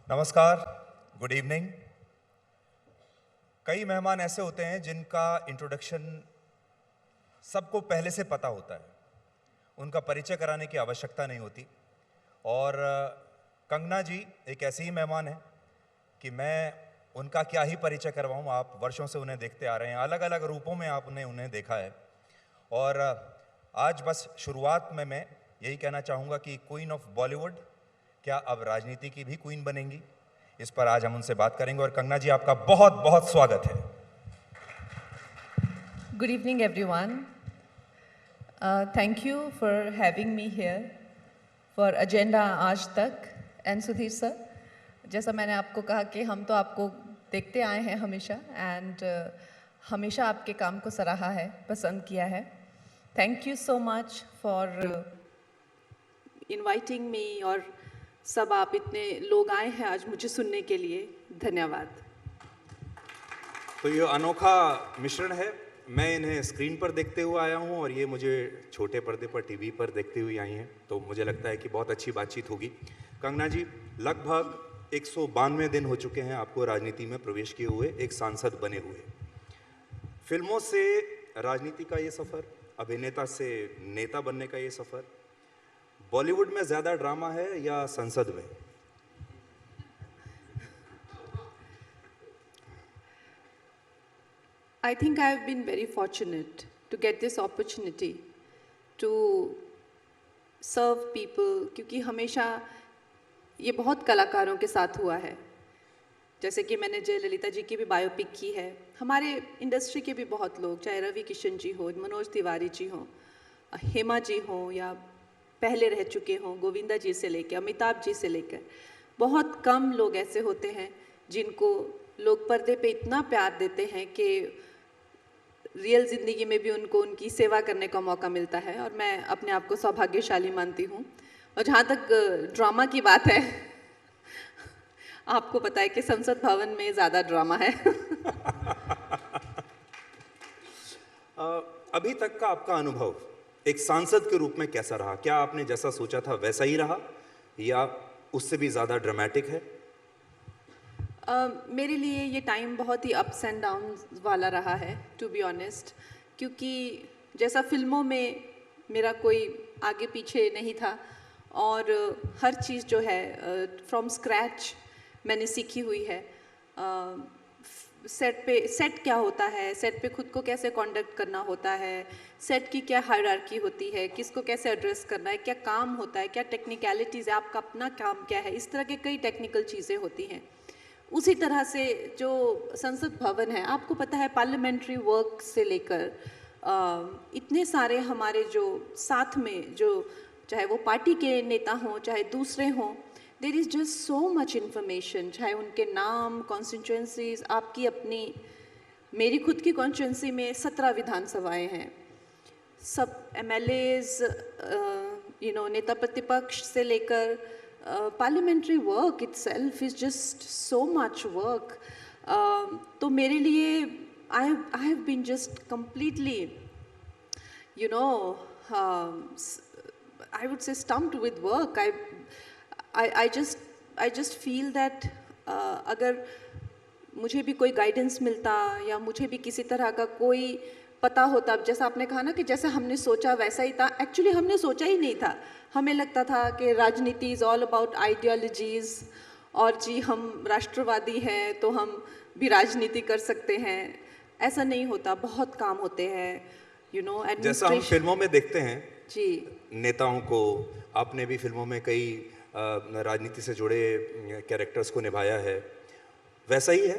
नमस्कार, good evening. कई मेहमान ऐसे होते हैं जिनका इंट्रोडक्शन सबको पहले से पता होता है, उनका परिचय कराने की आवश्यकता नहीं होती। और कंगना जी एक ऐसी ही मेहमान है कि मैं उनका क्या ही परिचय करवाऊं। आप वर्षों से उन्हें देखते आ रहे हैं, अलग अलग रूपों में आपने उन्हें देखा है। और आज बस शुरुआत में मैं यही कहना चाहूँगा कि क्वीन ऑफ बॉलीवुड क्या अब राजनीति की भी क्वीन बनेंगी, इस पर आज हम उनसे बात करेंगे। और कंगना जी, आपका बहुत बहुत स्वागत है। Good evening, everyone. Thank you for having me here for Agenda आज तक and सुधीर सर, जैसा मैंने आपको कहा कि हम तो आपको देखते आए हैं हमेशा and हमेशा आपके काम को सराहा है, पसंद किया है। Thank you so much for inviting me और सब आप इतने लोग आए हैं आज मुझे सुनने के लिए, धन्यवाद। तो ये अनोखा मिश्रण है, मैं इन्हें स्क्रीन पर देखते हुए आया हूँ और ये मुझे छोटे पर्दे पर टीवी पर देखते हुए आई हैं, तो मुझे लगता है कि बहुत अच्छी बातचीत होगी। कंगना जी, लगभग 192 दिन हो चुके हैं आपको राजनीति में प्रवेश किए हुए, एक सांसद बने हुए। फिल्मों से राजनीति का ये सफ़र, अभिनेता से नेता बनने का ये सफ़र, बॉलीवुड में ज़्यादा ड्रामा है या संसद में? I think I have been very fortunate to get this opportunity to serve people, क्योंकि हमेशा ये बहुत कलाकारों के साथ हुआ है। जैसे कि मैंने जयललिता जी की भी बायोपिक की है, हमारे इंडस्ट्री के भी बहुत लोग, चाहे रवि किशन जी हो, मनोज तिवारी जी हो, हेमा जी हो, या पहले रह चुके हों गोविंदा जी से लेकर अमिताभ जी से लेकर, बहुत कम लोग ऐसे होते हैं जिनको लोग पर्दे पे इतना प्यार देते हैं कि रियल ज़िंदगी में भी उनको उनकी सेवा करने का मौका मिलता है। और मैं अपने आप को सौभाग्यशाली मानती हूँ। और जहाँ तक ड्रामा की बात है, आपको पता है कि संसद भवन में ज़्यादा ड्रामा है। अभी तक का आपका अनुभव एक सांसद के रूप में कैसा रहा? क्या आपने जैसा सोचा था वैसा ही रहा या उससे भी ज़्यादा ड्रामेटिक है? मेरे लिए ये टाइम बहुत ही अप्स एंड डाउन वाला रहा है, टू बी ऑनेस्ट, क्योंकि जैसा फिल्मों में मेरा कोई आगे पीछे नहीं था और हर चीज़ जो है फ्रॉम स्क्रैच मैंने सीखी हुई है। सेट क्या होता है, सेट पे खुद को कैसे कंडक्ट करना होता है, सेट की क्या हायरार्की होती है, किसको कैसे एड्रेस करना है, क्या काम होता है, क्या टेक्निकलिटीज़ है, आपका अपना काम क्या है, इस तरह के कई टेक्निकल चीज़ें होती हैं। उसी तरह से जो संसद भवन है, आपको पता है पार्लियामेंट्री वर्क से लेकर इतने सारे हमारे जो साथ में जो चाहे वो पार्टी के नेता हों चाहे दूसरे हों, there is just so much information, चाहे उनके नाम, कॉन्स्टिट्यूंसीज, आपकी अपनी, मेरी खुद की कॉन्स्टिट्यूंसी में 17 विधानसभाएं हैं, सब एमएलएज, नेता प्रतिपक्ष से लेकर parliamentary work itself is just so much work. तो मेरे लिए I have been just completely I would say stumped with work. I just feel that अगर मुझे भी कोई गाइडेंस मिलता या मुझे भी किसी तरह का कोई पता होता, अब जैसा आपने कहा ना कि जैसा हमने सोचा वैसा ही था, एक्चुअली हमने सोचा ही नहीं था। हमें लगता था कि राजनीति इज़ ऑल अबाउट आइडियोलॉजीज़ और जी हम राष्ट्रवादी हैं तो हम भी राजनीति कर सकते हैं। ऐसा नहीं होता, बहुत काम होते हैं, जैसा हम फिल्मों में देखते हैं जी नेताओं को, आपने भी फिल्मों में कई राजनीति से जुड़े कैरेक्टर्स को निभाया है, वैसा ही है?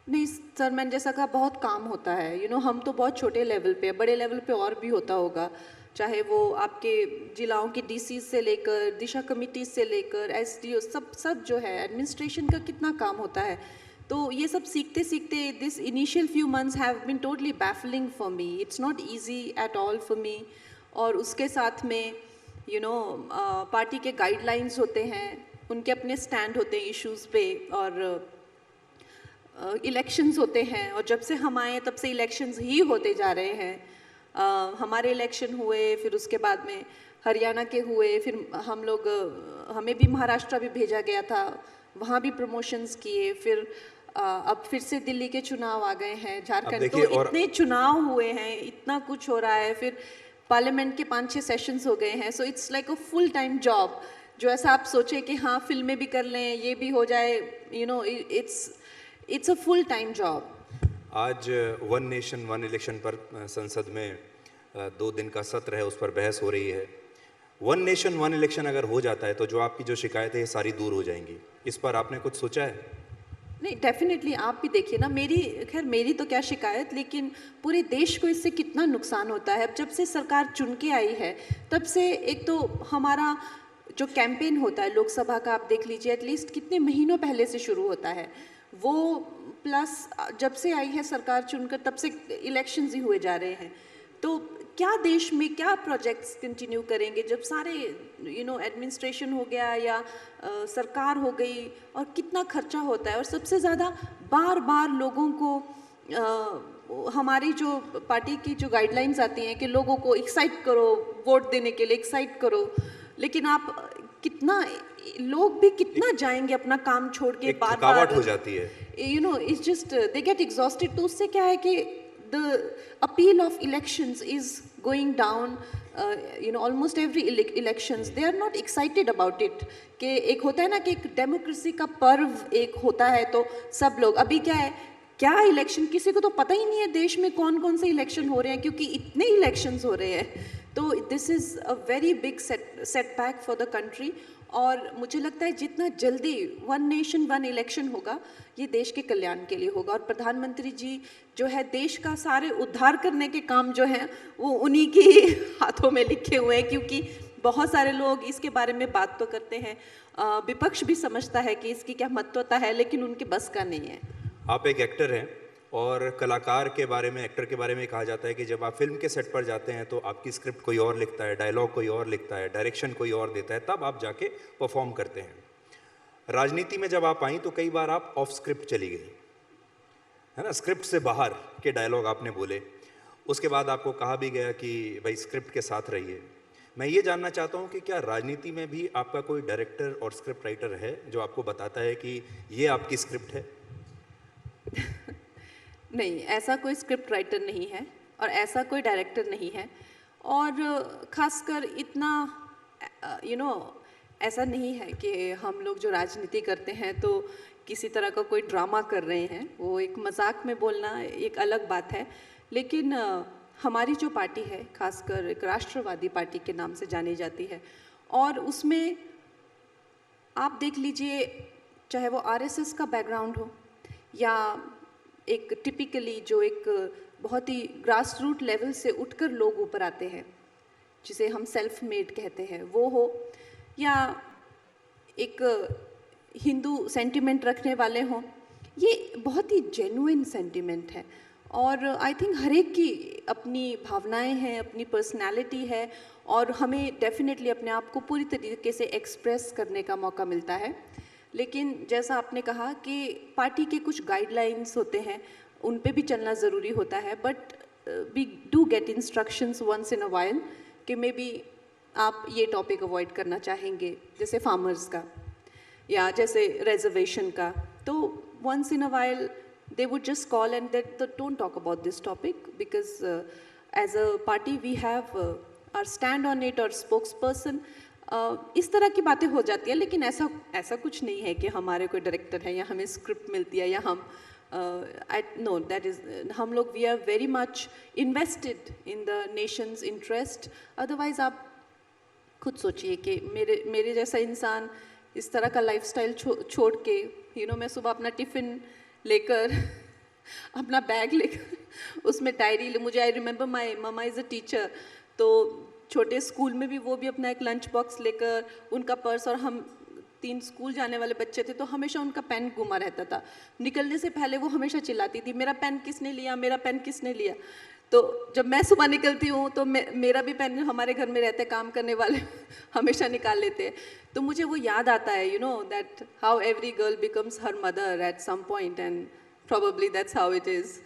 नहीं सर, मैंने जैसा कहा बहुत काम होता है। हम तो बहुत छोटे लेवल पे, बड़े लेवल पे और भी होता होगा, चाहे वो आपके जिलाओं की डीसी से लेकर दिशा कमिटी से लेकर एसडीओ, सब जो है एडमिनिस्ट्रेशन का कितना काम होता है। तो ये सब सीखते सीखते this initial few months have been totally baffling for me, it's not easy at all for me. और उसके साथ में पार्टी के गाइडलाइंस होते हैं, उनके अपने स्टैंड होते हैं इश्यूज़ पे, और इलेक्शंस होते हैं, और जब से हम आए तब से इलेक्शंस ही होते जा रहे हैं। हमारे इलेक्शन हुए, फिर उसके बाद में हरियाणा के हुए, फिर हम लोग हमें भी महाराष्ट्र भी भेजा गया था, वहाँ भी प्रमोशंस किए, फिर अब फिर से दिल्ली के चुनाव आ गए हैं, अब झारखंड, देखिए तो और इतने चुनाव हुए हैं, इतना कुछ हो रहा है, फिर पार्लियामेंट के 5-6 सेशंस हो गए हैं, so it's like a full time job. जो ऐसा आप सोचे कि हाँ फिल्में भी कर लें, ये भी हो जाए, you know, it's a full time job. आज वन नेशन वन इलेक्शन पर संसद में 2 दिन का सत्र है, उस पर बहस हो रही है। वन नेशन वन इलेक्शन अगर हो जाता है तो जो आपकी जो शिकायत है ये सारी दूर हो जाएंगी। इस पर आपने कुछ सोचा है? नहीं, डेफिनेटली आप भी देखिए ना, मेरी तो क्या शिकायत, लेकिन पूरे देश को इससे कितना नुकसान होता है। अब जब से सरकार चुन के आई है, तब से एक तो हमारा जो कैंपेन होता है लोकसभा का, आप देख लीजिए एटलीस्ट कितने महीनों पहले से शुरू होता है वो, प्लस जब से आई है सरकार चुनकर तब से इलेक्शंस ही हुए जा रहे हैं। तो क्या देश में क्या प्रोजेक्ट्स कंटिन्यू करेंगे जब सारे एडमिनिस्ट्रेशन हो गया या सरकार हो गई, और कितना खर्चा होता है, और सबसे ज़्यादा बार बार लोगों को हमारी जो पार्टी की जो गाइडलाइंस आती हैं कि लोगों को एक्साइट करो, वोट देने के लिए एक्साइट करो, लेकिन आप कितना, लोग भी कितना जाएंगे अपना काम छोड़ के, एक बार थकावट बार हो जाती है। It's just they get exhausted. तो उससे क्या है कि the appeal of elections is going down, almost every elections they are not excited about it, कि एक होता है ना कि एक डेमोक्रेसी का पर्व एक होता है, तो सब लोग, अभी क्या है, क्या इलेक्शन किसी को तो पता ही नहीं है देश में कौन कौन से इलेक्शन हो रहे हैं, क्योंकि इतने इलेक्शंस हो रहे हैं। तो this is a very big setback for the country, और मुझे लगता है जितना जल्दी वन नेशन वन इलेक्शन होगा, ये देश के कल्याण के लिए होगा, और प्रधानमंत्री जी जो है देश का सारे उद्धार करने के काम जो हैं वो उन्हीं के हाथों में लिखे हुए हैं, क्योंकि बहुत सारे लोग इसके बारे में बात तो करते हैं, विपक्ष भी समझता है कि इसकी क्या महत्वता है, लेकिन उनके बस का नहीं है। आप एक एक्टर हैं और कलाकार के बारे में, एक्टर के बारे में कहा जाता है कि जब आप फिल्म के सेट पर जाते हैं तो आपकी स्क्रिप्ट कोई और लिखता है, डायलॉग कोई और लिखता है, डायरेक्शन कोई और देता है, तब आप जाके परफॉर्म करते हैं। राजनीति में जब आप आई तो कई बार आप ऑफ स्क्रिप्ट चली गई, है ना, स्क्रिप्ट से बाहर के डायलॉग आपने बोले, उसके बाद आपको कहा भी गया कि भाई स्क्रिप्ट के साथ रहिए। मैं ये जानना चाहता हूँ कि क्या राजनीति में भी आपका कोई डायरेक्टर और स्क्रिप्ट राइटर है जो आपको बताता है कि ये आपकी स्क्रिप्ट है? नहीं, ऐसा कोई स्क्रिप्ट राइटर नहीं है और ऐसा कोई डायरेक्टर नहीं है, और ख़ासकर इतना ऐसा नहीं है कि हम लोग जो राजनीति करते हैं तो किसी तरह का कोई ड्रामा कर रहे हैं। वो एक मजाक में बोलना एक अलग बात है, लेकिन हमारी जो पार्टी है खासकर एक राष्ट्रवादी पार्टी के नाम से जानी जाती है, और उसमें आप देख लीजिए, चाहे वो आरएसएस का बैकग्राउंड हो या एक टिपिकली जो एक बहुत ही ग्रास रूट लेवल से उठकर लोग ऊपर आते हैं, जिसे हम सेल्फ मेड कहते हैं, वो हो, या एक हिंदू सेंटिमेंट रखने वाले हों, ये बहुत ही जेन्युइन सेंटिमेंट है। और आई थिंक हर एक की अपनी भावनाएं हैं, अपनी पर्सनालिटी है, और हमें डेफिनेटली अपने आप को पूरी तरीके से एक्सप्रेस करने का मौका मिलता है। लेकिन जैसा आपने कहा कि पार्टी के कुछ गाइडलाइंस होते हैं, उन पे भी चलना ज़रूरी होता है, but we do get instructions once in a while कि मे बी आप ये टॉपिक अवॉइड करना चाहेंगे, जैसे फार्मर्स का या जैसे रिजर्वेशन का, तो once in a while they would just call and that don't talk about this topic, because as a party we have our stand on it, or spokesperson, इस तरह की बातें हो जाती है। लेकिन ऐसा कुछ नहीं है कि हमारे कोई डायरेक्टर है या हमें स्क्रिप्ट मिलती है या हम नो, दैट इज, हम लोग we are very much invested in the nation's interest. Otherwise आप खुद सोचिए कि मेरे जैसा इंसान इस तरह का लाइफस्टाइल छोड़ के, मैं सुबह अपना टिफ़िन लेकर अपना बैग लेकर उसमें डायरी ले, मुझे I remember my mama is a teacher, तो छोटे स्कूल में भी वो भी अपना एक लंच बॉक्स लेकर, उनका पर्स, और हम 3 स्कूल जाने वाले बच्चे थे तो हमेशा उनका पेन गुमा रहता था। निकलने से पहले वो हमेशा चिल्लाती थी, मेरा पेन किसने लिया, मेरा पेन किसने लिया। तो जब मैं सुबह निकलती हूँ तो मेरा भी पेन हमारे घर में रहता है, काम करने वाले हमेशा निकाल लेते हैं। तो मुझे वो याद आता है, that how every girl becomes her mother at some point, and probably that's how it is.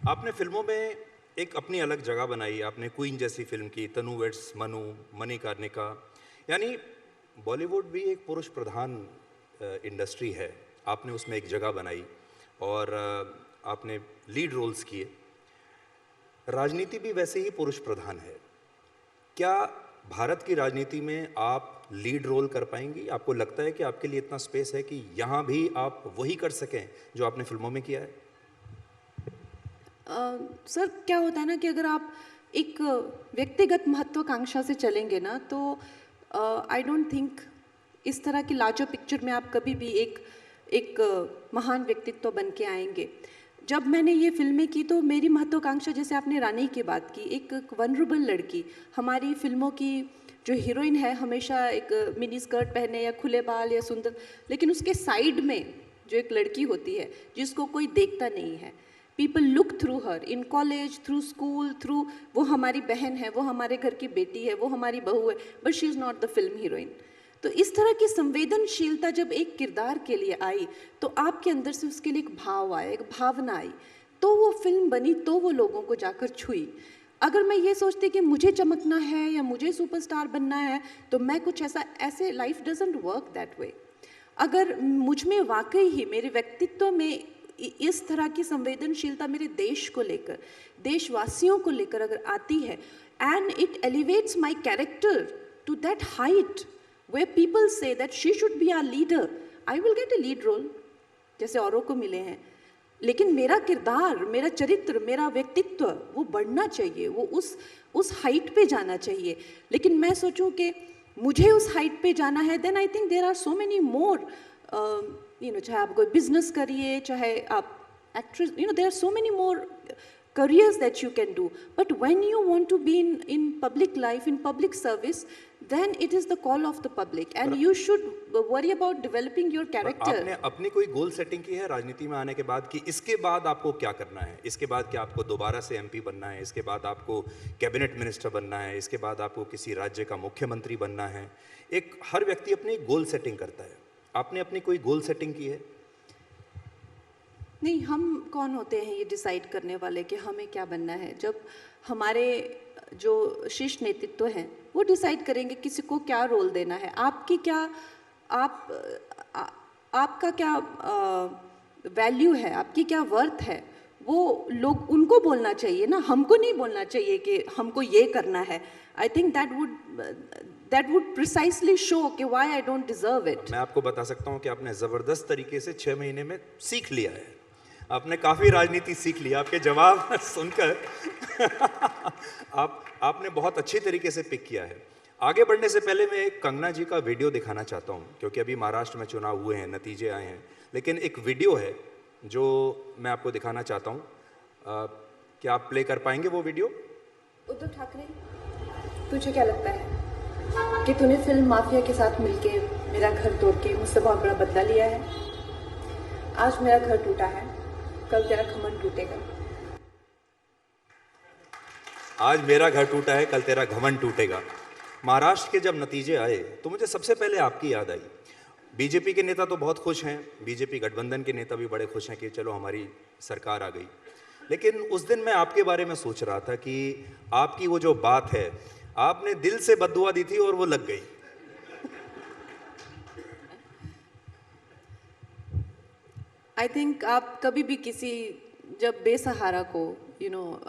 आपने फिल्मों में एक अपनी अलग जगह बनाई। आपने क्वीन जैसी फिल्म की, तनु वेड्स मनु, मणिकर्णिका, यानी बॉलीवुड भी एक पुरुष प्रधान इंडस्ट्री है, आपने उसमें एक जगह बनाई और आपने लीड रोल्स किए। राजनीति भी वैसे ही पुरुष प्रधान है। क्या भारत की राजनीति में आप लीड रोल कर पाएंगी? आपको लगता है कि आपके लिए इतना स्पेस है कि यहाँ भी आप वही कर सकें जो आपने फिल्मों में किया है? सर क्या होता है ना कि अगर आप एक व्यक्तिगत महत्वाकांक्षा से चलेंगे ना तो आई डोंट थिंक इस तरह की लार्जर पिक्चर में आप कभी भी एक महान व्यक्तित्व बन के आएंगे। जब मैंने ये फिल्में की तो मेरी महत्वाकांक्षा, जैसे आपने रानी की बात की, एक वनरेबल लड़की, हमारी फिल्मों की जो हीरोइन है हमेशा एक मिनी स्कर्ट पहने या खुले बाल या सुंदर, लेकिन उसके साइड में जो एक लड़की होती है जिसको कोई देखता नहीं है, people look through her in college, through school, through, वो हमारी बहन है, वो हमारे घर की बेटी है, वो हमारी बहू है, but she is not the film heroine. तो इस तरह की संवेदनशीलता जब एक किरदार के लिए आई तो आपके अंदर से उसके लिए एक भाव आया, एक भावना आई, तो वो फिल्म बनी, तो वो लोगों को जाकर छुई। अगर मैं ये सोचती कि मुझे चमकना है या मुझे सुपरस्टार बनना है तो मैं कुछ ऐसे life doesn't work that way. अगर मुझ में वाकई ही मेरे व्यक्तित्व में इस तरह की संवेदनशीलता मेरे देश को लेकर, देशवासियों को लेकर अगर आती है, and it elevates my character to that height where people say that she should be our leader, I will get a lead role जैसे औरों को मिले हैं। लेकिन मेरा किरदार, मेरा चरित्र, मेरा व्यक्तित्व वो बढ़ना चाहिए, वो उस हाइट पे जाना चाहिए। लेकिन मैं सोचूं कि मुझे उस हाइट पे जाना है, then I think there are so many more, चाहे आप कोई बिजनेस करिए, चाहे आप actress, there are so many more careers that you can do, but when you want to be in public life, in public service, then it is the call of the public and you should worry about developing your character. आपने अपनी कोई goal setting की है राजनीति में आने के बाद कि इसके बाद आपको क्या करना है? इसके बाद क्या आपको दोबारा से एमपी बनना है? इसके बाद आपको कैबिनेट मिनिस्टर बनना है? इसके बाद आपको किसी राज्य का मुख्यमंत्री बनना है? एक हर व्यक्ति अपनी गोल सेटिंग करता है। आपने अपनी कोई गोल सेटिंग की है? नहीं, हम कौन होते हैं ये डिसाइड करने वाले कि हमें क्या बनना है? जब हमारे जो शीर्ष नेतृत्व हैं वो डिसाइड करेंगे किसी को क्या रोल देना है। आपकी क्या आपका क्या वैल्यू है, आपकी क्या वर्थ है, वो लोग उनको बोलना चाहिए ना, हमको नहीं बोलना चाहिए कि हमको ये करना है। I think that would precisely show कि why I don't deserve it. मैं आपको बता सकता हूँ कि आपने ज़बरदस्त तरीके से 6 महीने में सीख लिया है। आपने काफ़ी राजनीति सीख लिया। आपके जवाब सुनकर आपने बहुत अच्छी तरीके से पिक किया है। आगे बढ़ने से पहले मैं एक कंगना जी का वीडियो दिखाना चाहता हूँ, क्योंकि अभी महाराष्ट्र में चुनाव हुए हैं, नतीजे आए हैं, लेकिन एक वीडियो है जो मैं आपको दिखाना चाहता हूँ। क्या आप प्ले कर पाएंगे वो वीडियो? उद्धव ठाकरे, तुझे क्या लगता है कि तूने फिल्म माफिया के साथ मिलके मेरा घर तोड़ के मुझसे बहुत बड़ा बदला लिया है? आज मेरा घर टूटा है, कल तेरा घमंड टूटेगा। आज मेरा घर टूटा है, कल तेरा घमंड टूटेगा। महाराष्ट्र के जब नतीजे आए तो मुझे सबसे पहले आपकी याद आई। बीजेपी के नेता तो बहुत खुश हैं, बीजेपी गठबंधन के नेता भी बड़े खुश हैं कि चलो हमारी सरकार आ गई। लेकिन उस दिन मैं आपके बारे में सोच रहा था कि आपकी वो जो बात है, आपने दिल से बद्दुआ दी थी और वो लग गई। आई थिंक आप कभी भी किसी, जब बेसहारा को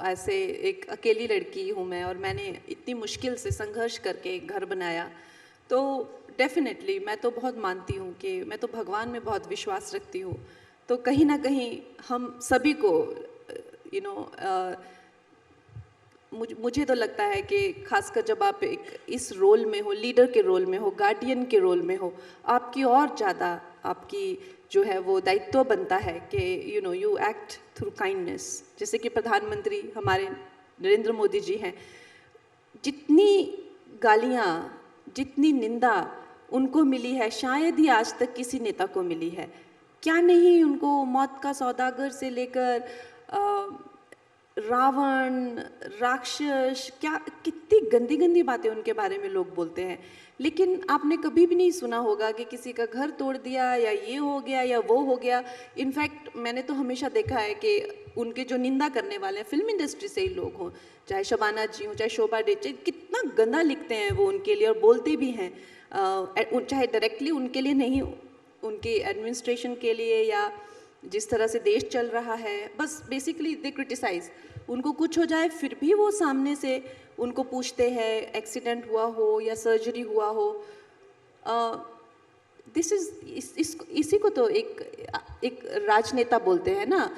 ऐसे, एक अकेली लड़की हूँ मैं और मैंने इतनी मुश्किल से संघर्ष करके एक घर बनाया, तो डेफिनेटली मैं तो बहुत मानती हूँ कि मैं तो भगवान में बहुत विश्वास रखती हूँ। तो कहीं ना कहीं हम सभी को मुझे तो लगता है कि खासकर जब आप एक इस रोल में हो, लीडर के रोल में हो, गार्डियन के रोल में हो, आपकी और ज़्यादा आपकी जो है वो दायित्व बनता है कि यू एक्ट थ्रू काइंडनेस। जैसे कि प्रधानमंत्री हमारे नरेंद्र मोदी जी हैं, जितनी गालियाँ, जितनी निंदा उनको मिली है शायद ही आज तक किसी नेता को मिली है। क्या नहीं, उनको मौत का सौदागर से लेकर रावण, राक्षस, क्या कितनी गंदी गंदी बातें उनके बारे में लोग बोलते हैं, लेकिन आपने कभी भी नहीं सुना होगा कि किसी का घर तोड़ दिया या ये हो गया या वो हो गया। इनफैक्ट मैंने तो हमेशा देखा है कि उनके जो निंदा करने वाले हैं फिल्म इंडस्ट्री से ही लोग हों, चाहे शबाना जी हों, चाहे शोभा डेचे, कितना गंदा लिखते हैं वो उनके लिए और बोलते भी हैं, चाहे डायरेक्टली उनके लिए नहीं, उनके एडमिनिस्ट्रेशन के लिए या जिस तरह से देश चल रहा है, बस बेसिकली दे क्रिटिसाइज। उनको कुछ हो जाए फिर भी वो सामने से उनको पूछते हैं, एक्सीडेंट हुआ हो या सर्जरी हुआ हो। दिस इज इसी को तो एक राजनेता बोलते हैं ना।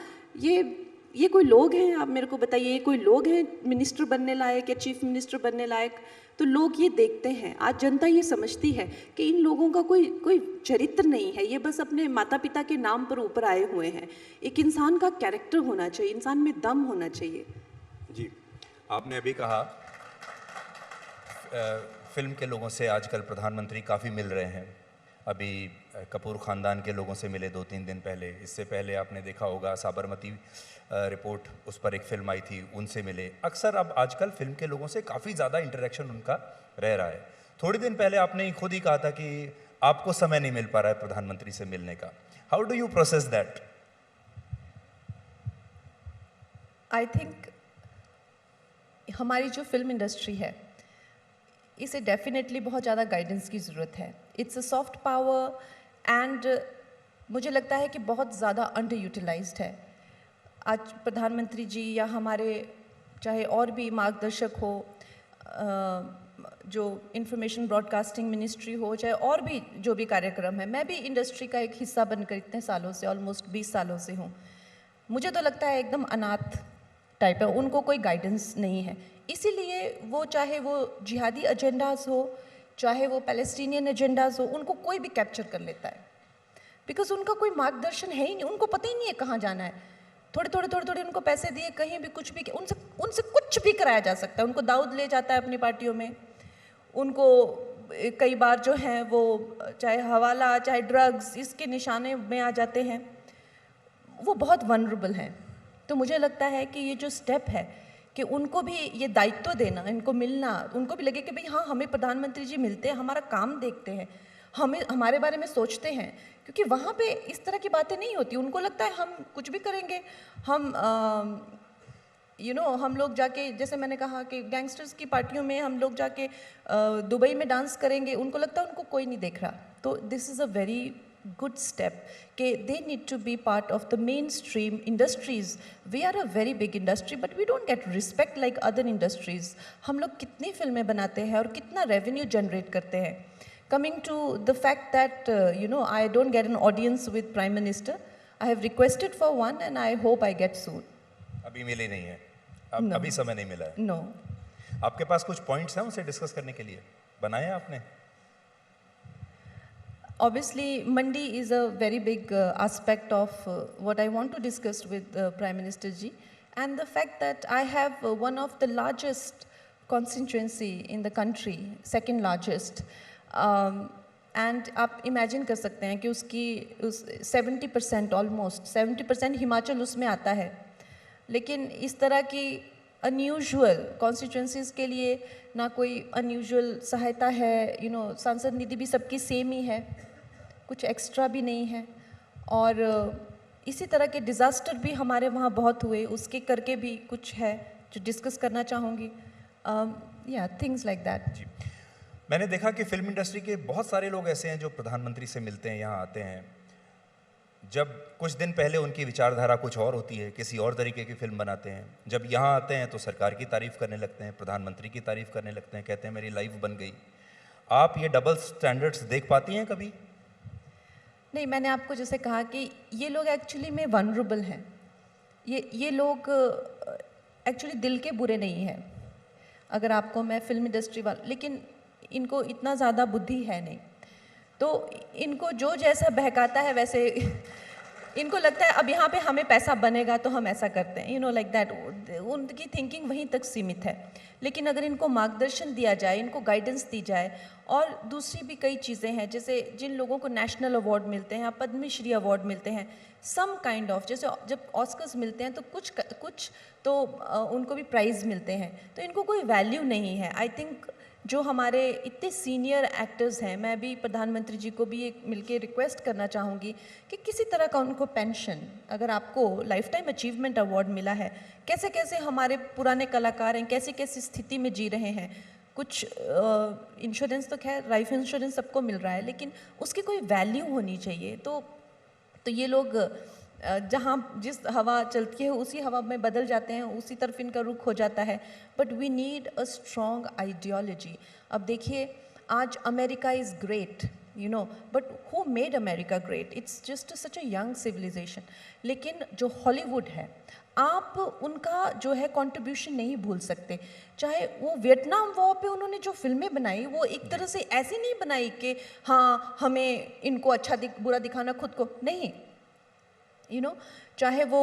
ये कोई लोग हैं, आप मेरे को बताइए, ये कोई लोग हैं मिनिस्टर बनने लायक या चीफ मिनिस्टर बनने लायक? तो लोग ये देखते हैं, आज जनता ये समझती है कि इन लोगों का कोई चरित्र नहीं है, ये बस अपने माता पिता के नाम पर ऊपर आए हुए हैं। एक इंसान का कैरेक्टर होना चाहिए, इंसान में दम होना चाहिए। जी, आपने अभी कहा फिल्म के लोगों से आजकल प्रधानमंत्री काफ़ी मिल रहे हैं। अभी कपूर ख़ानदान के लोगों से मिले 2-3 दिन पहले। इससे पहले आपने देखा होगा साबरमती रिपोर्ट, उस पर एक फ़िल्म आई थी, उनसे मिले। अक्सर अब आजकल फिल्म के लोगों से काफ़ी ज़्यादा इंटरेक्शन उनका रह रहा है। थोड़ी दिन पहले आपने खुद ही कहा था कि आपको समय नहीं मिल पा रहा है प्रधानमंत्री से मिलने का। How do you process that? I think हमारी जो फिल्म इंडस्ट्री है, इसे डेफिनेटली बहुत ज़्यादा गाइडेंस की ज़रूरत है। It's a soft power and मुझे लगता है कि बहुत ज़्यादा अंडर यूटिलाइज्ड है। आज प्रधानमंत्री जी या हमारे चाहे और भी मार्गदर्शक हो, जो इंफॉर्मेशन ब्रॉडकास्टिंग मिनिस्ट्री हो, चाहे और भी जो भी कार्यक्रम है, मैं भी इंडस्ट्री का एक हिस्सा बनकर इतने सालों से, ऑलमोस्ट 20 सालों से हूँ। मुझे तो लगता है एकदम अनाथ टाइप है, उनको कोई गाइडेंस नहीं है। इसीलिए वो चाहे वो जिहादी एजेंडाज हो, चाहे वो पैलेस्टीनियन एजेंडाज हो, उनको कोई भी कैप्चर कर लेता है, बिकॉज उनका कोई मार्गदर्शन है ही नहीं, उनको पता ही नहीं है कहाँ जाना है। थोड़े उनको पैसे दिए, कहीं भी कुछ भी, उनसे कुछ भी कराया जा सकता है। उनको दाऊद ले जाता है अपनी पार्टियों में, उनको कई बार जो हैं वो चाहे हवाला चाहे ड्रग्स इसके निशाने में आ जाते हैं, वो बहुत वनरेबल हैं। तो मुझे लगता है कि ये जो स्टेप है कि उनको भी ये दायित्व देना, इनको मिलना, उनको भी लगे कि भाई हाँ, हमें प्रधानमंत्री जी मिलते हैं, हमारा काम देखते हैं, हमें हमारे बारे में सोचते हैं, क्योंकि वहाँ पे इस तरह की बातें नहीं होती। उनको लगता है हम कुछ भी करेंगे, हम हम लोग जाके, जैसे मैंने कहा कि गैंगस्टर्स की पार्टियों में हम लोग जाके दुबई में डांस करेंगे, उनको लगता है उनको कोई नहीं देख रहा। तो this is a very good step कि they need to be part of the mainstream industries. We are a very big industry but we don't get respect like other industries. हम लोग कितनी फिल्में बनाते हैं और कितना revenue generate करते हैं. Coming to the fact that I don't get an audience with Prime Minister, I have requested for one and I hope I get soon. अभी मिली नहीं है, No. अभी समय नहीं मिला है। No. आपके पास कुछ पॉइंट्स हैं उनसे डिस्कस करने के लिए, बनाए हैं आपने? Obviously, Mandi is a very big aspect of what I want to discuss with Prime Minister ji, and the fact that I have one of the largest constituency in the country, second largest, and आप imagine कर सकते हैं कि उसकी 70% almost 70% Himachal उसमें आता है, लेकिन इस तरह की अनयूजुअल कॉन्स्टिट्यूंसीज के लिए ना कोई अनयूजुअल सहायता है। सांसद निधि भी सबकी सेम ही है, कुछ एक्स्ट्रा भी नहीं है, और इसी तरह के डिज़ास्टर भी हमारे वहाँ बहुत हुए, उसके करके भी कुछ है जो डिस्कस करना चाहूँगी। या थिंग्स लाइक दैट। जी, मैंने देखा कि फिल्म इंडस्ट्री के बहुत सारे लोग ऐसे हैं जो प्रधानमंत्री से मिलते हैं, यहाँ आते हैं। जब कुछ दिन पहले उनकी विचारधारा कुछ और होती है, किसी और तरीके की फिल्म बनाते हैं। जब यहाँ आते हैं तो सरकार की तारीफ़ करने लगते हैं, प्रधानमंत्री की तारीफ़ करने लगते हैं, कहते हैं मेरी लाइफ बन गई। आप ये डबल स्टैंडर्ड्स देख पाती हैं कभी? नहीं, मैंने आपको जैसे कहा कि ये लोग एक्चुअली में वनरेबल हैं। ये लोग एक्चुअली दिल के बुरे नहीं हैं। अगर आपको मैं फिल्म इंडस्ट्री वाला, लेकिन इनको इतना ज़्यादा बुद्धि है नहीं, तो इनको जो जैसा बहकाता है वैसे इनको लगता है अब यहाँ पे हमें पैसा बनेगा तो हम ऐसा करते हैं, लाइक दैट। उनकी थिंकिंग वहीं तक सीमित है। लेकिन अगर इनको मार्गदर्शन दिया जाए, इनको गाइडेंस दी जाए, और दूसरी भी कई चीज़ें हैं, जैसे जिन लोगों को नेशनल अवार्ड मिलते हैं, पद्मश्री अवार्ड मिलते हैं, सम काइंड ऑफ, जैसे जब ऑस्कर्स मिलते हैं तो कुछ तो उनको भी प्राइज़ मिलते हैं, तो इनको कोई वैल्यू नहीं है। आई थिंक जो हमारे इतने सीनियर एक्टर्स हैं, मैं भी प्रधानमंत्री जी को भी एक मिलके रिक्वेस्ट करना चाहूँगी कि किसी तरह का उनको पेंशन, अगर आपको लाइफ टाइम अचीवमेंट अवार्ड मिला है, कैसे कैसे हमारे पुराने कलाकार हैं, कैसी कैसी स्थिति में जी रहे हैं, कुछ इंश्योरेंस तो खैर लाइफ इंश्योरेंस सबको मिल रहा है, लेकिन उसकी कोई वैल्यू होनी चाहिए। तो ये लोग जहाँ जिस हवा चलती है उसी हवा में बदल जाते हैं, उसी तरफ इनका रुख हो जाता है। But we need a strong ideology. अब देखिए, आज America is great, but who made America great? It's just such a young civilization. लेकिन जो हॉलीवुड है, आप उनका जो है कंट्रीब्यूशन नहीं भूल सकते। चाहे वो वियतनाम वॉर पे उन्होंने जो फिल्में बनाई, वो एक तरह से ऐसे नहीं बनाई कि हाँ हमें इनको अच्छा बुरा दिखाना खुद को, नहीं। चाहे वो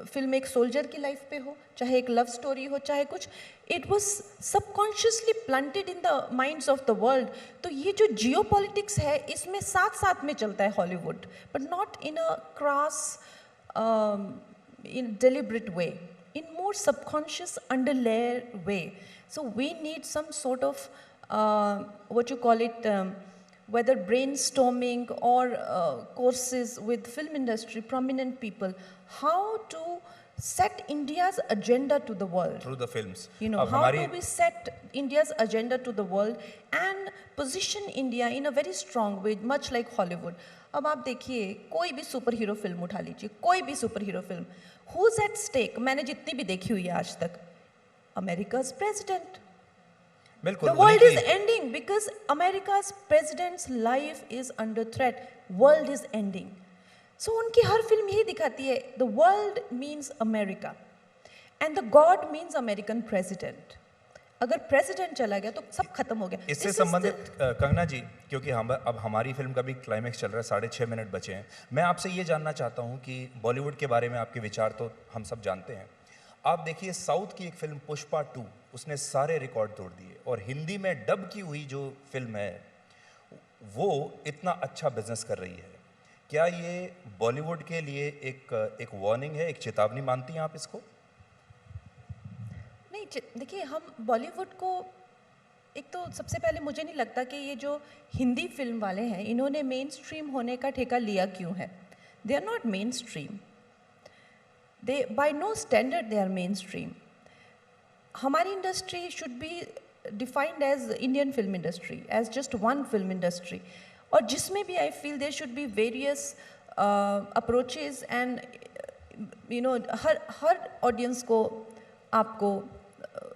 फिल्म एक सोल्जर की लाइफ पे हो, चाहे एक लव स्टोरी हो, चाहे कुछ, it was subconsciously planted in the minds of the world. तो ये जो जियो पॉलिटिक्स है, इसमें साथ साथ में चलता है Hollywood, but not in a cross in deliberate way, in more subconscious underlayer way. So we need some sort of what you call it, whether brainstorming or courses with film industry prominent people, how to set India's agenda to the world through the films. How do we set India's agenda to the world and position India in a very strong way, much like Hollywood. अब आप देखिए, कोई भी super hero film उठा लीजिए, कोई भी super hero film, who's at stake? मैंने जितनी भी देखी हुई है आज तक, America's president. बिल्कुल, The world is ending because America's president's life is under threat. World is ending. So उनकी हर फिल्म यही दिखाती है, the world means America and the God means American president. अगर प्रेसिडेंट चला गया तो सब खत्म हो गया। इससे संबंधित कंगना जी, क्योंकि अब हमारी फिल्म का भी क्लाइमेक्स चल रहा है, 6.5 मिनट बचे हैं, मैं आपसे ये जानना चाहता हूँ कि बॉलीवुड के बारे में आपके विचार तो हम सब जानते हैं। आप देखिए, साउथ की एक फिल्म पुष्पा 2, उसने सारे रिकॉर्ड तोड़ दिए, और हिंदी में डब की हुई जो फिल्म है वो इतना अच्छा बिजनेस कर रही है। क्या ये बॉलीवुड के लिए एक वार्निंग है, एक चेतावनी मानती हैं आप इसको? नहीं, देखिए, हम बॉलीवुड को, एक तो सबसे पहले मुझे नहीं लगता कि ये जो हिंदी फिल्म वाले हैं, इन्होंने मेन स्ट्रीम होने का ठेका लिया क्यों है। They are not mainstream, they by no standard they are mainstream. हमारी industry should be defined as Indian film industry, as just one film industry, और जिसमें भी I feel there should be various approaches and हर audience को आपको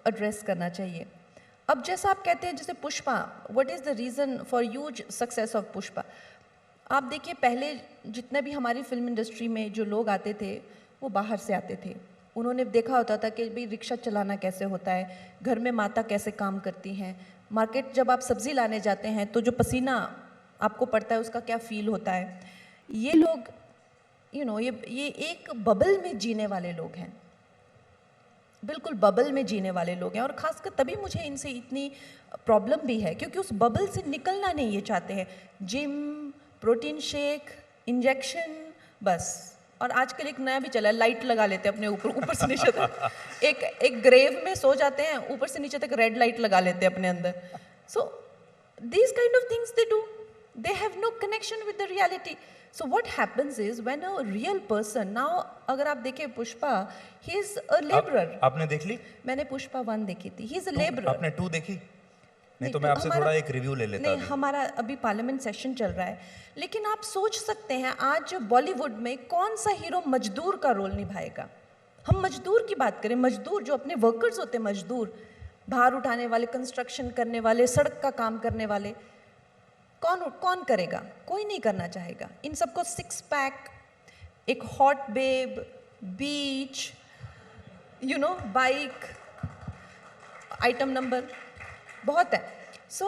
address करना चाहिए। अब जैसा आप कहते हैं, जैसे Pushpa, what is the reason for huge success of Pushpa? आप देखिए, पहले जितने भी हमारी फिल्म इंडस्ट्री में जो लोग आते थे, वो बाहर से आते थे। उन्होंने देखा होता था कि भाई रिक्शा चलाना कैसे होता है, घर में माता कैसे काम करती हैं, मार्केट जब आप सब्ज़ी लाने जाते हैं तो जो पसीना आपको पड़ता है उसका क्या फील होता है। ये लोग ये एक बबल में जीने वाले लोग हैं, बिल्कुल बबल में जीने वाले लोग हैं, और ख़ासकर तभी मुझे इनसे इतनी प्रॉब्लम भी है, क्योंकि उस बबल से निकलना नहीं ये चाहते हैं। जिम, प्रोटीन शेक, इंजेक्शन, बस। और आजकल एक नया भी चला है, लाइट लगा लेते हैं अपने ऊपर से नीचे तक। एक ग्रेव में सो जाते हैं, ऊपर से नीचे तक रेड लाइट लगा लेते हैं अपने अंदर। So these kind of things they do, they have no connection with the reality. So what happens is when a real person, now अगर आप देखें Pushpa, he is a laborer. आपने देख ली? मैंने पुष्पा 1 देखी थी, he is a laborer. आपने 2 देखी? नहीं तो मैं आपसे थोड़ा एक रिव्यू ले लेता। नहीं, हमारा अभी पार्लियामेंट सेशन चल रहा है, लेकिन आप सोच सकते हैं आज बॉलीवुड में कौन सा हीरो मजदूर का रोल निभाएगा। हम मजदूर की बात करें, मजदूर जो अपने वर्कर्स होते हैं, मजदूर भार उठाने वाले, कंस्ट्रक्शन करने वाले, सड़क का काम करने वाले, कौन करेगा? कोई नहीं करना चाहेगा। इन सबको 6 पैक, एक हॉट बेब, बीच, बाइक, आइटम नंबर बहुत है। सो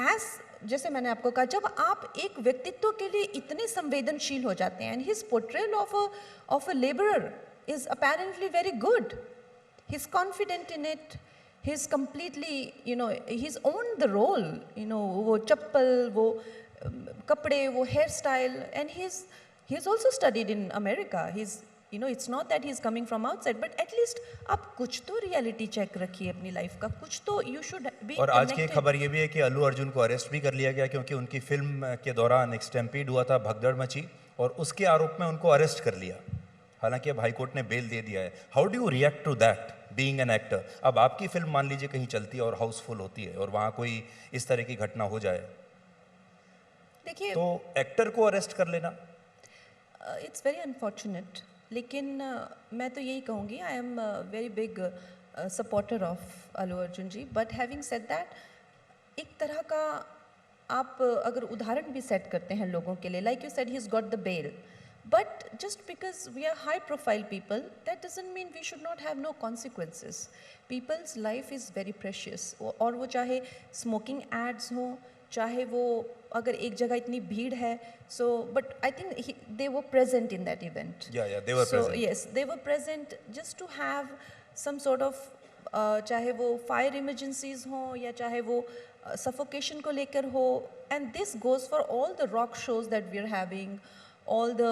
एज जैसे मैंने आपको कहा, जब आप एक व्यक्तित्व के लिए इतने संवेदनशील हो जाते हैं, and his portrayal of a labourer is apparently very good, he is confident in it, he is completely he is own the role, वो चप्पल, वो कपड़े, वो hair style, and he is also studied in America, he is it's not that he's coming from outside, but at least आप कुछ तो reality check रखिए अपनी लाइफ का, कुछ तो you should be और आज की एक connected. खबर ये भी है कि अल्लू अर्जुन को अरेस्ट भी कर लिया गया, क्योंकि उनकी फिल्म के दौरान एक स्टैम्पीड हुआ था, भगदड़ मची, और उसके आरोप में उनको अरेस्ट कर लिया। हालांकि अब हाई कोर्ट ने बेल दे दिया है। How do you react to that being an actor? अब आपकी फिल्म मान लीजिए कहीं चलती है और हाउसफुल होती है और वहाँ कोई इस तरह की घटना हो जाए, देखिए, तो एक्टर को अरेस्ट कर लेना। इट्स वेरी अनफॉर्चुनेट, लेकिन मैं तो यही कहूँगी, I am very big supporter of Allu Arjun ji, but having said that, एक तरह का आप अगर उदाहरण भी सेट करते हैं लोगों के लिए, like you said he is got the bail, but just because we are high profile people, that doesn't mean we should not have no consequences. People's life is very precious, और वो चाहे smoking ads हों, चाहे वो अगर एक जगह इतनी भीड़ है, so but I think they were present in that event. they were present. Yes, they were present just to have some sort of, चाहे वो फायर इमरजेंसीज हों या चाहे वो सफोकेशन को लेकर हो, and this goes for all the rock shows that we are having, all the,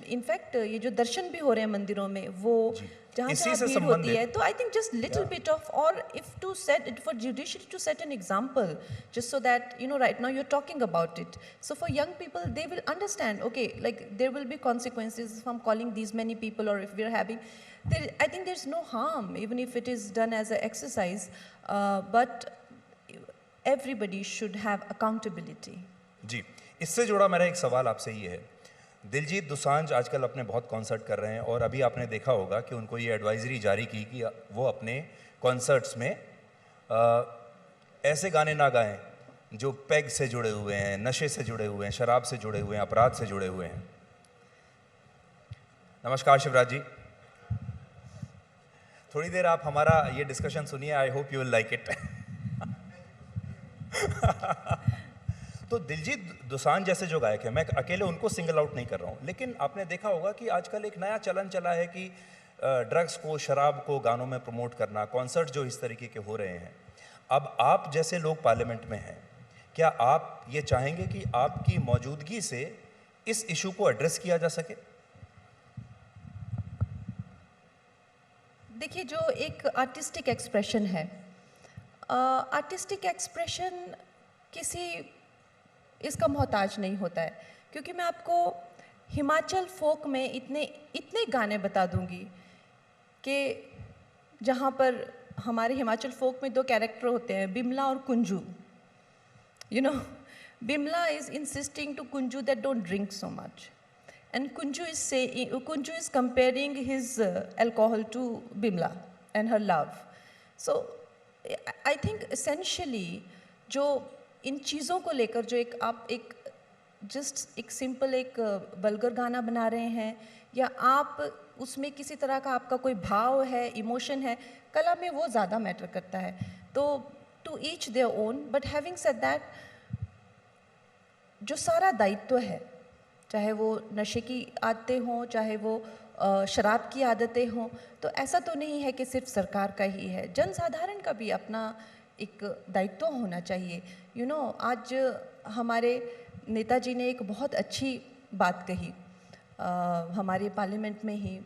in fact ये जो दर्शन भी हो रहे हैं मंदिरों में, वो जहाँ इसी जहाँ से भीड़ होती संबंधित- है, तो I think just little bit of, और if to set it for judiciary to set an example, just so that right now you are talking about it, so for young people they will understand, okay, like there will be consequences from calling these many people, or if we are having I think there's no harm even if it is done as an exercise, but everybody should have accountability. जी, इससे जुड़ा मेरा एक सवाल आपसे ये है, दिलजीत दोसांझ आजकल अपने बहुत कॉन्सर्ट कर रहे हैं, और अभी आपने देखा होगा कि उनको ये एडवाइजरी जारी की कि वो अपने कॉन्सर्ट्स में ऐसे गाने ना गाएं जो पैग से जुड़े हुए हैं, नशे से जुड़े हुए हैं, शराब से जुड़े हुए हैं, अपराध से जुड़े हुए हैं। नमस्कार शिवराज जी, थोड़ी देर आप हमारा ये डिस्कशन सुनिए, I hope you will like it. तो दिलजीत दोसांझ जैसे जो गायक हैं, मैं अकेले उनको सिंगल आउट नहीं कर रहा हूँ, लेकिन आपने देखा होगा कि आजकल एक नया चलन चला है कि ड्रग्स को, शराब को गानों में प्रमोट करना, कॉन्सर्ट जो इस तरीके के हो रहे हैं। अब आप जैसे लोग पार्लियामेंट में हैं, क्या आप ये चाहेंगे कि आपकी मौजूदगी से इस इशू को एड्रेस किया जा सके? देखिए, जो एक आर्टिस्टिक एक्सप्रेशन है, आर्टिस्टिक एक्सप्रेशन किसी इसका मोहताज नहीं होता है, क्योंकि मैं आपको हिमाचल फोक में इतने गाने बता दूंगी कि जहाँ पर हमारे हिमाचल फोक में दो कैरेक्टर होते हैं, बिमला और Kunju. Bimla is insisting to Kunju that don't drink so much, and Kunju is comparing his alcohol to Bimla and her love. So I think essentially जो इन चीज़ों को लेकर जो आप एक सिंपल एक वल्गर गाना बना रहे हैं, या आप उसमें किसी तरह का आपका कोई भाव है, इमोशन है, कला में वो ज़्यादा मैटर करता है। तो to each their own, but having said that, जो सारा दायित्व है, चाहे वो नशे की आदतें हों, चाहे वो शराब की आदतें हों, तो ऐसा तो नहीं है कि सिर्फ सरकार का ही है, जनसाधारण का भी अपना एक दायित्व होना चाहिए। आज हमारे नेताजी ने एक बहुत अच्छी बात कही, हमारे पार्लियामेंट में ही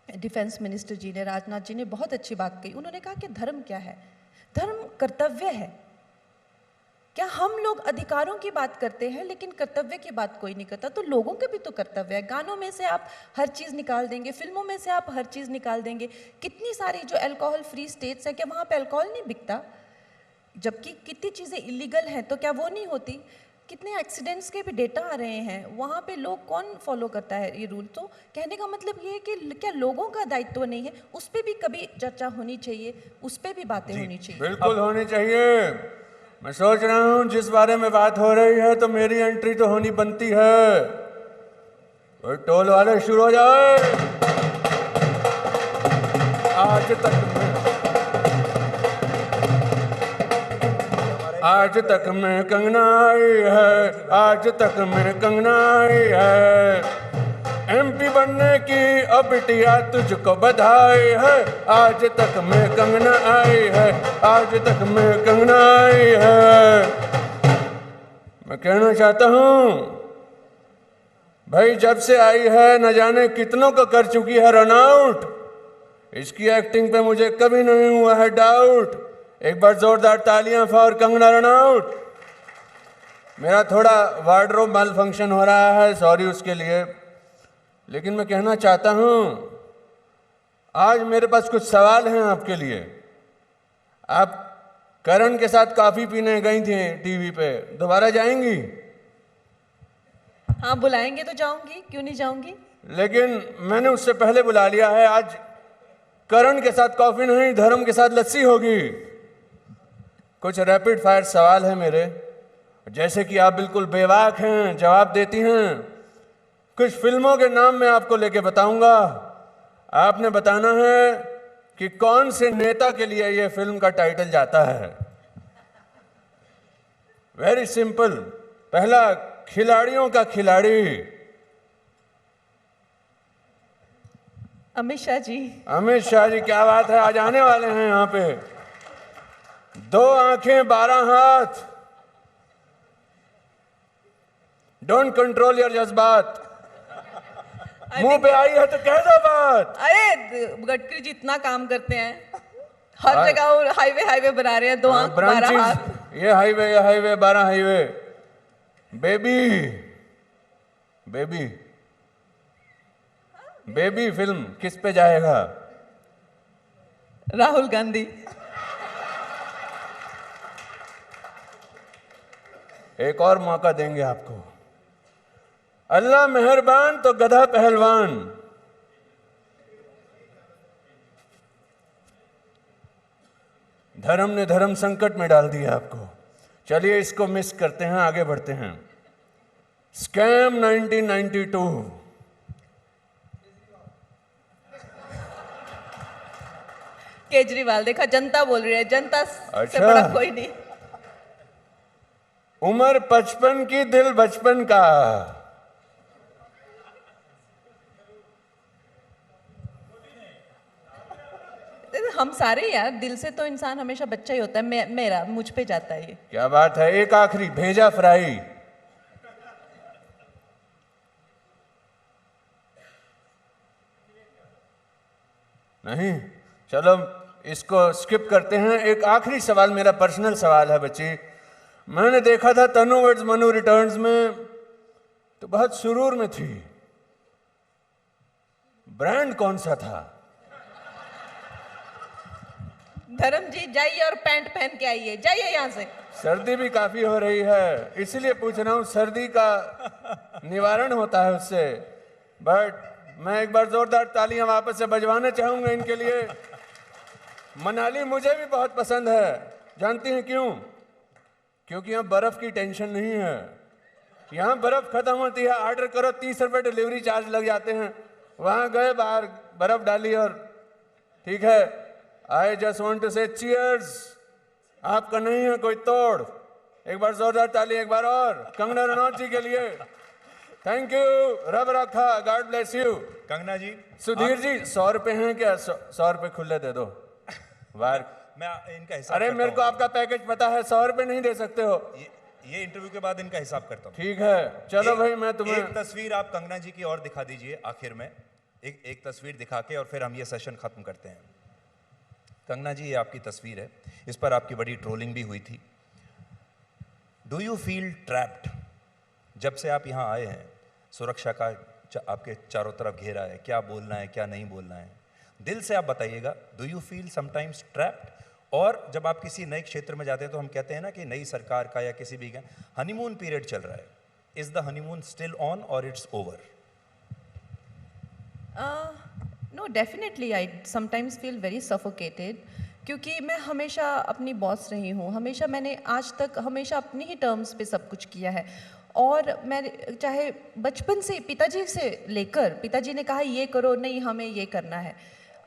डिफेंस मिनिस्टर जी ने, राजनाथ जी ने बहुत अच्छी बात कही। उन्होंने कहा कि धर्म क्या है? धर्म कर्तव्य है। क्या हम लोग अधिकारों की बात करते हैं लेकिन कर्तव्य की बात कोई नहीं करता? तो लोगों के भी तो कर्तव्य है। गानों में से आप हर चीज़ निकाल देंगे, फिल्मों में से आप हर चीज़ निकाल देंगे। कितनी सारी जो अल्कोहल फ्री स्टेट्स है, क्या वहाँ पे अल्कोहल नहीं बिकता? जबकि कितनी चीज़ें इलीगल हैं, तो क्या वो नहीं होती? कितने एक्सीडेंट्स के भी डेटा आ रहे हैं, वहाँ पे लोग कौन फॉलो करता है ये रूल? तो कहने का मतलब ये है कि क्या लोगों का दायित्व नहीं है? उस पर भी कभी चर्चा होनी चाहिए, उस पर भी बातें होनी चाहिए। बिल्कुल होनी चाहिए। मैं सोच रहा हूँ जिस बारे में बात हो रही है, तो मेरी एंट्री तो होनी बनती है। कोई टोल वाले शुरू हो जाए। आज तक आज तक मैं कंगना आई है, आज तक मैं कंगना आई है। एमपी बनने की अब बिटिया तुझको बधाई है, आज तक मैं कंगना आई है, आज तक मैं कंगना आई है। मैं कहना चाहता हूं भाई, जब से आई है न जाने कितनों को कर चुकी है रन आउट। इसकी एक्टिंग पे मुझे कभी नहीं हुआ है डाउट। एक बार जोरदार तालियां फॉर कंगना रनौत। मेरा थोड़ा वार्डरोब माल फंक्शन हो रहा है, सॉरी उसके लिए। लेकिन मैं कहना चाहता हूं, आज मेरे पास कुछ सवाल हैं आपके लिए। आप करण के साथ कॉफी पीने गई थी टीवी पे, दोबारा जाएंगी? हाँ, बुलाएंगे तो जाऊंगी, क्यों नहीं जाऊंगी। लेकिन मैंने उससे पहले बुला लिया है। आज करण के साथ कॉफी नहीं, धर्म के साथ लस्सी होगी। कुछ रैपिड फायर सवाल है मेरे, जैसे कि आप बिल्कुल बेवाक हैं, जवाब देती हैं। कुछ फिल्मों के नाम मैं आपको लेके बताऊंगा, आपने बताना है कि कौन से नेता के लिए यह फिल्म का टाइटल जाता है। Very simple. पहला, खिलाड़ियों का खिलाड़ी। अमित शाह जी। अमित शाह जी, क्या बात है, आज आने वाले हैं यहाँ पे। 2 आंखें 12 हाथ। डोंट कंट्रोल योर जज्बात। मुंह पे आई है तो कह दो बात। अरे गडकरी जी इतना काम करते हैं, हर जगह हाईवे बना रहे हैं। 2 आंख 12 हाथ। ये हाईवे 12 हाईवे। बेबी फिल्म किस पे जाएगा? राहुल गांधी। एक और मौका देंगे आपको। अल्लाह मेहरबान तो गधा पहलवान। धर्म ने धर्म संकट में डाल दिया आपको। चलिए इसको मिस करते हैं, आगे बढ़ते हैं। स्कैम 1992। केजरीवाल। देखा, जनता बोल रही है, जनता से अच्छा। बड़ा कोई नहीं। उम्र 55 की, दिल बचपन का। हम सारे यार, दिल से तो इंसान हमेशा बच्चा ही होता है। मेरा मुझ पे जाता है ये। क्या बात है। एक आखिरी, भेजा फ्राई। नहीं, चलो इसको स्किप करते हैं। एक आखिरी सवाल, मेरा पर्सनल सवाल है बच्ची। मैंने देखा था तनु वर्ड्स मनु रिटर्न्स में तो बहुत सुरूर में थी। ब्रांड कौन सा था? धर्म जी जाइए और पैंट पहन के आइए, जाइए यहाँ से। सर्दी भी काफी हो रही है, इसलिए पूछ रहा हूं। सर्दी का निवारण होता है उससे। बट मैं एक बार जोरदार तालियां वापस से बजवाना चाहूंगा इनके लिए। मनाली मुझे भी बहुत पसंद है। जानती हैं क्यों? क्योंकि यहाँ बर्फ की टेंशन नहीं है। यहाँ बर्फ खत्म होती है, ऑर्डर करो, 30 रुपए डिलीवरी चार्ज लग जाते हैं। वहां गए, बाहर बर्फ डाली और ठीक है। आई जस्ट वॉन्ट टू से चीयर्स। आपका नहीं है कोई तोड़। एक बार जोरदार ताली, एक बार और कंगना रनौत जी के लिए। थैंक यू, रब रखा, गॉड ब्लेस यू। कंगना जी, सुधीर जी 100 रुपए हैं क्या? 100 रुपए खुले दे दो। वार मैं इनका हिसाब अरे करता मेरे को हूँ। आपका पैकेज पता है, 100 रुपए नहीं दे सकते हो। ये इंटरव्यू के बाद इनका हिसाब करता हूँ। ठीक है, चलो भाई मैं तुम्हें एक तस्वीर आप कंगना जी की और दिखा दीजिए आखिर में। एक तस्वीर दिखा के और फिर हम ये सेशन खत्म करते हैं। कंगना जी, ये आपकी तस्वीर है, इस पर आपकी बड़ी ट्रोलिंग भी हुई थी। Do you feel trapped? जब से आप यहाँ आए हैं, सुरक्षा का आपके चारों तरफ घेरा है, क्या बोलना है क्या नहीं बोलना है, दिल से आप बताइएगा। Do you feel sometimes trapped? और जब आप किसी नए क्षेत्र में जाते हैं तो हम कहते हैं ना कि नई सरकार का या किसी भी का हनीमून पीरियड चल रहा है। Is the honeymoon still on और it's over? No, definitely I sometimes feel very suffocated, क्योंकि मैं हमेशा अपनी बॉस रही हूँ। हमेशा मैंने आज तक हमेशा अपनी ही टर्म्स पे सब कुछ किया है। और मैं चाहे बचपन से पिताजी से लेकर, पिताजी ने कहा ये करो, नहीं हमें ये करना है।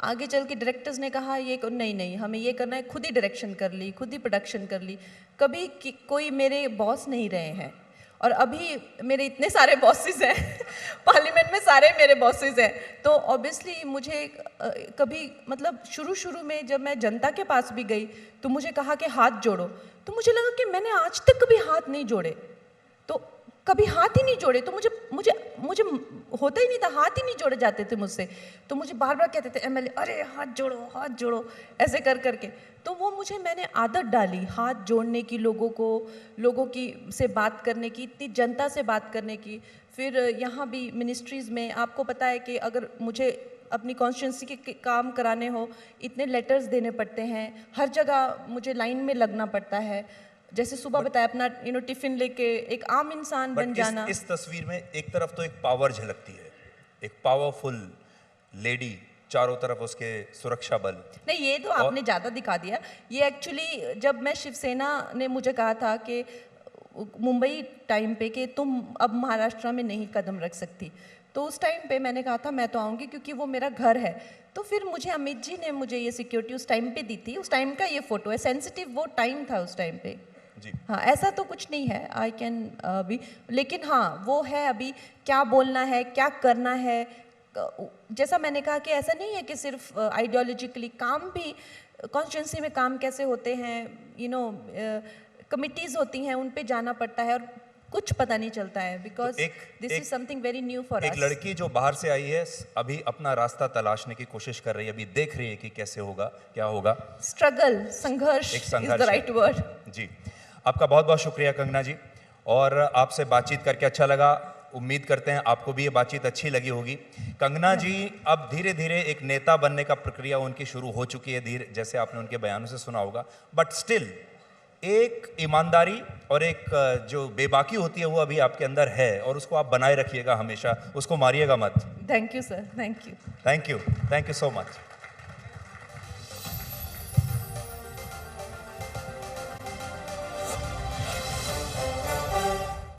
आगे चल के डायरेक्टर्स ने कहा नहीं नहीं हमें ये करना है, खुद ही डायरेक्शन कर ली, खुद ही प्रोडक्शन कर ली, कभी कोई मेरे बॉस नहीं रहे हैं। और अभी मेरे इतने सारे बॉसेस हैं पार्लियामेंट में सारे मेरे बॉसेस हैं, तो ऑब्वियसली मुझे कभी मतलब शुरू में जब मैं जनता के पास भी गई तो मुझे कहा कि हाथ जोड़ो, तो मुझे लगा कि मैंने आज तक कभी हाथ नहीं जोड़े, तो कभी हाथ ही नहीं जोड़े, तो मुझे मुझे मुझे होता ही नहीं था, हाथ ही नहीं जोड़े जाते थे मुझसे। तो मुझे बार बार कहते थे एमएलए अरे हाथ जोड़ो ऐसे कर करके। तो वो मैंने आदत डाली हाथ जोड़ने की, लोगों की से बात करने की, इतनी जनता से बात करने की। फिर यहाँ भी मिनिस्ट्रीज़ में आपको पता है कि अगर मुझे अपनी कॉन्स्टिट्यूंसी के काम कराने हो, इतने लेटर्स देने पड़ते हैं, हर जगह मुझे लाइन में लगना पड़ता है। जैसे सुबह बताया अपना टिफिन लेके एक आम इंसान बन जाना। इस तस्वीर में एक तरफ तो एक पावर झलकती है, एक पावरफुल लेडी, चारों तरफ उसके सुरक्षा बल। नहीं, ये तो आपने ज़्यादा दिखा दिया। ये एक्चुअली जब मैं शिवसेना ने मुझे कहा था कि मुंबई टाइम पे कि तुम अब महाराष्ट्र में नहीं कदम रख सकती, तो उस टाइम पे मैंने कहा था मैं तो आऊँगी क्योंकि वो मेरा घर है। तो फिर मुझे अमित जी ने मुझे ये सिक्योरिटी उस टाइम पे दी थी। उस टाइम का ये फोटो है, सेंसिटिव वो टाइम था उस टाइम पे जी। हाँ, ऐसा तो कुछ नहीं है, आई कैन भी, लेकिन हाँ वो है अभी क्या बोलना है, क्या करना है। जैसा मैंने कहा कि ऐसा नहीं है कि सिर्फ आइडियोलॉजिकली काम भी, कॉन्स्टिट्यूंसी में काम कैसे होते हैं, कमिटीज़ होती हैं, उन पे जाना पड़ता है और कुछ पता नहीं चलता है, because this is something very new for us. एक लड़की जो बाहर से आई है अभी अपना रास्ता तलाशने की कोशिश कर रही है, अभी देख रही है कि कैसे होगा, क्या होगा। स्ट्रगल, संघर्ष इज द राइट वर्ड। जी, आपका बहुत बहुत शुक्रिया कंगना जी, और आपसे बातचीत करके अच्छा लगा। उम्मीद करते हैं आपको भी ये बातचीत अच्छी लगी होगी। कंगना जी अब धीरे धीरे एक नेता बनने का प्रक्रिया उनकी शुरू हो चुकी है, धीरे, जैसे आपने उनके बयानों से सुना होगा, बट स्टिल एक ईमानदारी और एक जो बेबाकी होती है वो अभी आपके अंदर है, और उसको आप बनाए रखिएगा हमेशा, उसको मारिएगा मत। Thank you sir, thank you. Thank you so much.